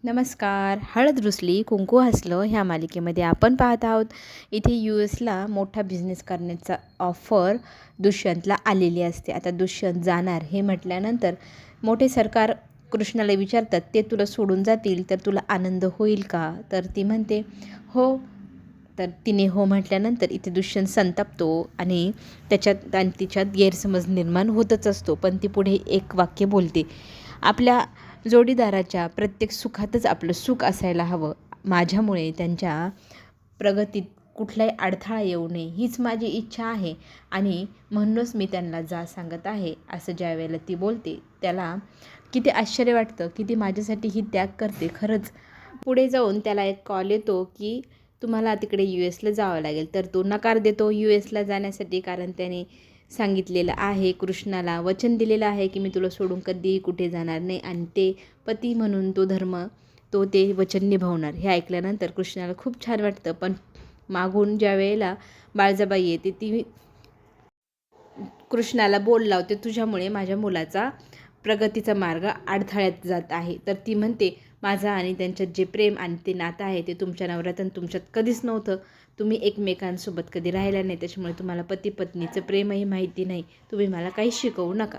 नमस्कार. हळद रुसली कुंकू हसलं ह्या मालिकेमध्ये आपण पाहत आहोत. इथे US ला मोठा बिझनेस करण्याचा ऑफर दुष्यंतला आलेली असते. आता दुष्यंत जाणार हे म्हटल्यानंतर मोठे सरकार कृष्णाला विचारतात, ते तुला सोडून जातील तर तुला आनंद होईल का? तर ती म्हणते हो. तर तिने हो म्हटल्यानंतर इथे दुष्यंत संतापतो आणि तिच्यात गैरसमज निर्माण होतच असतो. पण ती पुढे एक वाक्य बोलते, आपल्या जोडीदाराच्या प्रत्येक सुखातच आपलं सुख असायला हवं. माझ्यामुळे त्यांच्या प्रगतीत कुठलाही अडथळा येऊ नये हीच माझी इच्छा आहे आणि म्हणूनच मी त्यांना जा सांगत आहे. असं ज्या वेळेला ती बोलते त्याला किती आश्चर्य वाटतं की ती माझ्यासाठी ही त्याग करते. खरंच पुढे जाऊन त्याला एक कॉल येतो की तुम्हाला तिकडे US ला जावं लागेल. तर तो नकार देतो US ला जाण्यासाठी, कारण त्याने सांगितलेलं आहे, कृष्णाला वचन दिलेलं आहे की मी तुला सोडून कधीही कुठे जाणार नाही आणि ते पती म्हणून तो ते वचन निभावणार. हे ऐकल्यानंतर कृष्णाला खूप छान वाटतं. पण मागून ज्या वेळेला बाळजाबाई येते ती कृष्णाला बोल लावते, तुझ्यामुळे माझ्या मुलाचा प्रगतीचा मार्ग अडथळ्यात जात आहे. तर ती म्हणते, माझं आणि त्यांच्यात जे प्रेम आणि ते नातं आहे ते तुमच्या नवऱ्यात आणि तुमच्यात कधीच नव्हतं. तुम्ही एकमेकांसोबत कधी राहिला नाही, त्याच्यामुळे तुम्हाला पती पत्नीचं प्रेमही माहिती नाही. तुम्ही मला काही शिकवू नका.